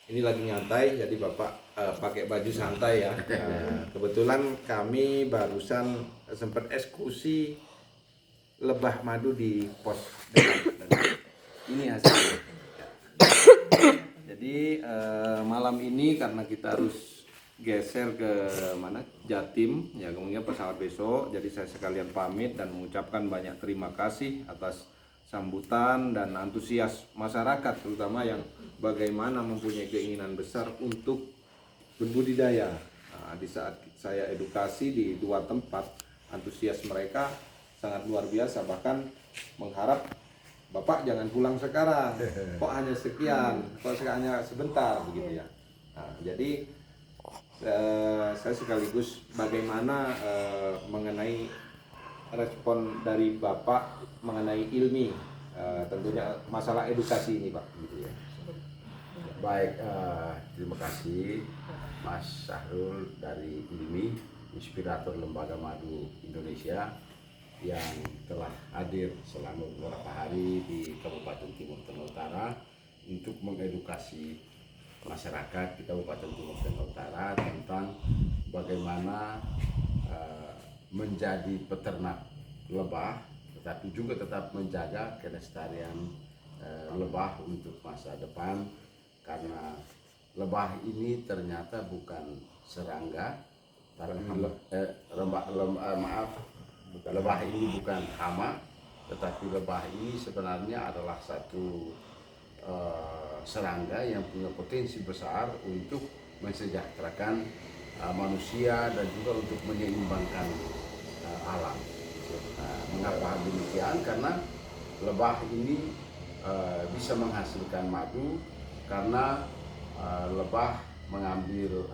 ini lagi nyantai, jadi Bapak pakai baju santai ya. Kebetulan kami barusan sempat eksekusi lebah madu di pos depan. Ini hasilnya. Jadi malam ini karena kita harus geser ke mana Jatim ya, kemudian pesawat besok, jadi saya sekalian pamit dan mengucapkan banyak terima kasih atas sambutan dan antusias masyarakat, terutama yang bagaimana mempunyai keinginan besar untuk berbudidaya. Di saat saya edukasi di dua tempat, antusias mereka sangat luar biasa, bahkan mengharap Bapak jangan pulang sekarang, kok hanya sekian, kok hanya sebentar begitu ya. Jadi saya sekaligus bagaimana mengenai respon dari Bapak mengenai ilmi, tentunya masalah edukasi ini Pak, gitu ya. Baik, terima kasih Mas Sahrul dari ILMI, inspirator Lembaga Madu Indonesia yang telah hadir selama beberapa hari di Kabupaten Timur Tengah Utara untuk mengedukasi masyarakat di Kabupaten Timur Tengah Utara tentang bagaimana menjadi peternak lebah, tetapi juga tetap menjaga kelestarian lebah untuk masa depan, karena lebah ini ternyata bukan serangga, tapi lebah ini bukan hama, tetapi lebah ini sebenarnya adalah satu serangga yang punya potensi besar untuk mensejahterakan manusia dan juga untuk menyeimbangkan alam. Mengapa demikian? Karena lebah ini bisa menghasilkan madu karena lebah mengambil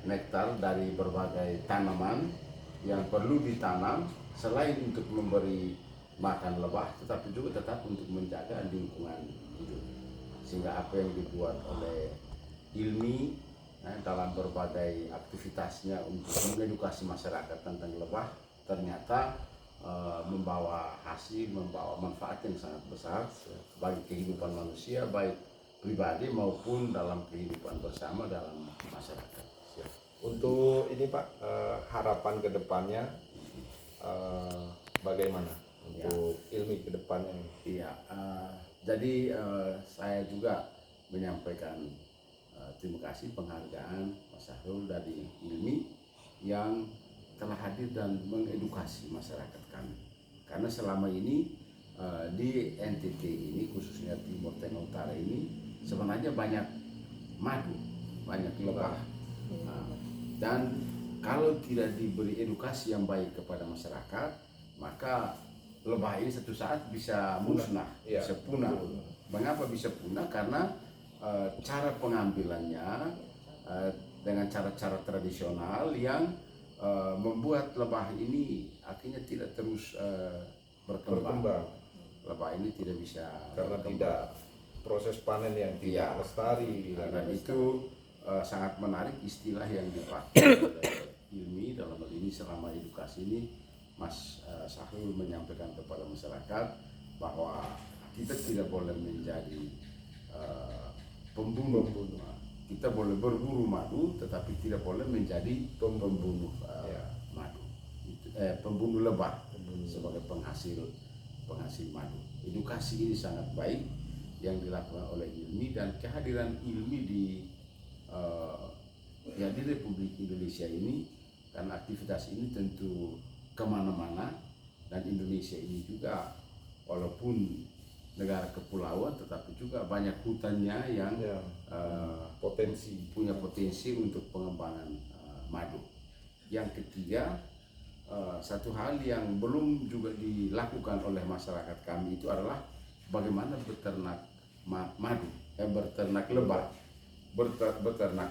nektar dari berbagai tanaman yang perlu ditanam, selain untuk memberi makan lebah, tetapi juga tetap untuk menjaga lingkungan hidup. Sehingga apa yang dibuat oleh ILMI dalam berbagai aktivitasnya untuk mengedukasi masyarakat tentang lebah ternyata membawa hasil, membawa manfaat yang sangat besar bagi kehidupan manusia, baik pribadi maupun dalam kehidupan bersama dalam masyarakat. Untuk ini Pak, harapan ke depannya bagaimana untuk ilmi ke depannya? Iya, jadi saya juga menyampaikan terima kasih penghargaan Mas Sahrul dari ILMI yang telah hadir dan mengedukasi masyarakat kami. Karena selama ini di NTT ini, khususnya Timur Tengah Utara ini, sebenarnya banyak madu, banyak lebah. Dan kalau tidak diberi edukasi yang baik kepada masyarakat, maka lebah ini satu saat bisa musnah, bisa punah. Mengapa bisa punah? Karena cara pengambilannya dengan cara-cara tradisional yang membuat lebah ini akhirnya tidak terus berkembang. Lebah ini tidak bisa karena berkembang. Tidak proses panen yang tidak lestari. Dan itu sangat menarik istilah yang dipakai oleh ILMI dalam hal ini selama edukasi ini. Mas Sahrul menyampaikan kepada masyarakat bahwa kita tidak boleh menjadi pembunuh. Kita boleh berburu madu, tetapi tidak boleh menjadi pembunuh madu. Pembunuh lebah sebagai penghasil madu. Edukasi ini sangat baik yang dilakukan oleh ILMI, dan kehadiran ILMI di di Republik Indonesia ini, karena aktivitas ini tentu kemana-mana, dan Indonesia ini juga walaupun negara kepulauan tetapi juga banyak hutannya yang punya potensi untuk pengembangan madu. Yang ketiga, satu hal yang belum juga dilakukan oleh masyarakat kami itu adalah bagaimana beternak madu, beternak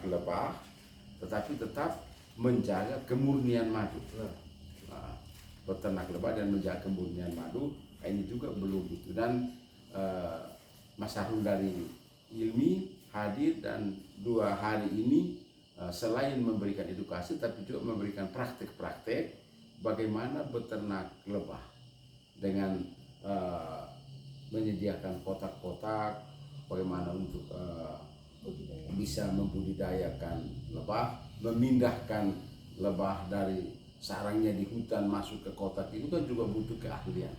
lebah, tetapi tetap menjaga kemurnian madu. Beternak lebah dan menjaga kemurnian madu ini juga belum itu. Dan Mas Sahrul dari ILMI hadir, dan 2 hari ini selain memberikan edukasi tapi juga memberikan praktek-praktek bagaimana beternak lebah dengan menyediakan kotak-kotak, bagaimana untuk bisa membudidayakan lebah, memindahkan lebah dari sarangnya di hutan masuk ke kotak itu kan juga butuh keahlian.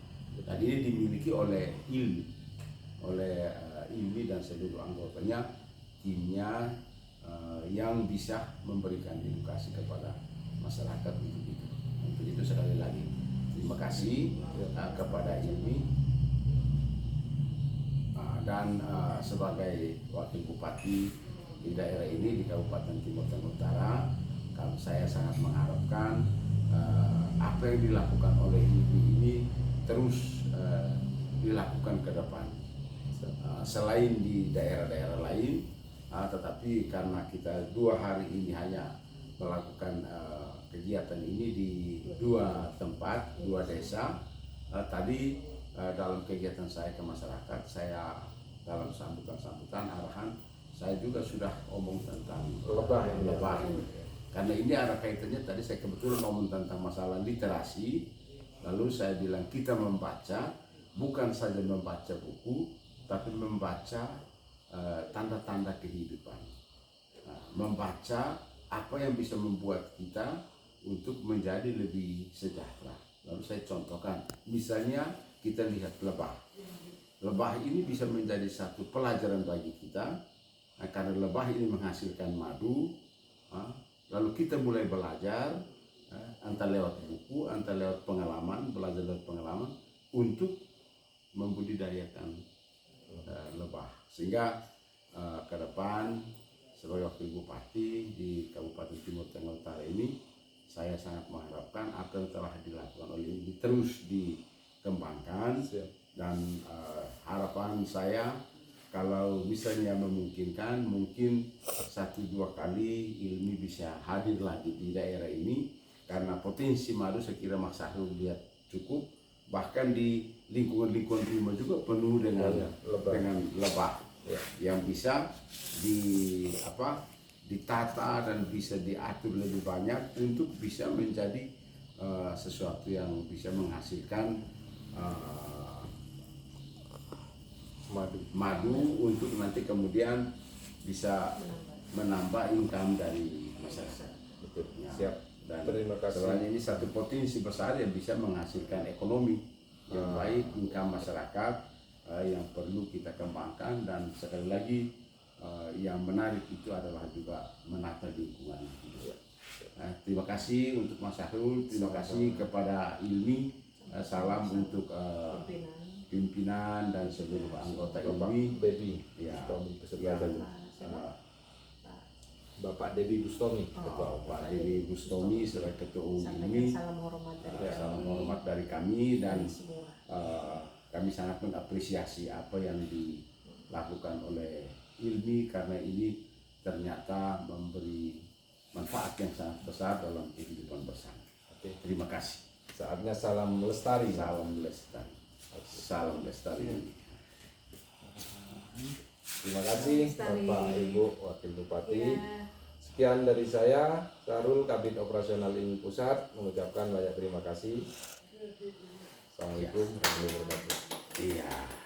Dan ini dimiliki oleh Ilmi dan seluruh anggotanya, timnya yang bisa memberikan edukasi kepada masyarakat untuk itu. Untuk itu sekali lagi terima kasih kepada Ilmi dan sebagai wakil bupati di daerah ini di Kabupaten Timur Tengah Utara, saya sangat mengharapkan apa yang dilakukan oleh Ilmi ini terus dilakukan ke depan. Selain di daerah-daerah lain, tetapi karena kita 2 hari ini hanya melakukan kegiatan ini di 2 tempat, 2 desa. Tadi dalam kegiatan saya ke masyarakat, saya dalam sambutan arahan, saya juga sudah omong tentang lebah. Karena ini ada kaitannya, tadi saya kebetulan ngomong tentang masalah literasi, lalu saya bilang kita membaca, bukan saja membaca buku, tapi membaca tanda-tanda kehidupan, membaca apa yang bisa membuat kita untuk menjadi lebih sejahtera. Lalu saya contohkan, misalnya kita lihat lebah. Lebah ini bisa menjadi satu pelajaran bagi kita, karena lebah ini menghasilkan madu. Lalu kita mulai belajar, entah lewat buku, entah lewat pengalaman, belajar lewat pengalaman untuk membudidayakan lebah. Sehingga ke depan sebagai wakil bupati di Kabupaten Timur Tengah Utara ini, saya sangat mengharapkan apa yang telah dilakukan oleh ini terus dikembangkan. Dan harapan saya kalau misalnya memungkinkan, mungkin 1-2 kali Ilmi bisa hadir lagi di daerah ini, karena potensi madu saya kira Mas Sahrul lihat cukup, bahkan di lingkungan-lingkungan rumah juga penuh dengan lebah yang bisa ditata dan bisa diatur lebih banyak untuk bisa menjadi sesuatu yang bisa menghasilkan madu untuk nanti kemudian bisa menambah income dari masyarakat. Betul. Ya. Siap. Dan Terima kasih. selain ini satu potensi besar yang bisa menghasilkan ekonomi yang baik, income masyarakat yang perlu kita kembangkan. Dan sekali lagi yang menarik itu adalah juga menata lingkungan hidup. Terima kasih untuk Mas Sahrul, terima kasih kepada Ilmi, salam untuk pimpinan dan seluruh anggota Ilmi. Bapak Debi Bustomi, Bapak Debi Bustomi sebagai ketua umum Ilmi. Salam hormat dari kami, dan kami sangat mengapresiasi apa yang dilakukan oleh Ilmi, karena ini ternyata memberi manfaat yang sangat besar dalam kehidupan bersama. Terima kasih. Saatnya salam lestari. Salam lestari. Salam lestari. Terima kasih Bapak Ibu Wakil Bupati. Sekian dari saya, Sahrul, Kabid Operasional Ilmi Pusat, mengucapkan banyak terima kasih. Assalamualaikum warahmatullahi wabarakatuh. Iya.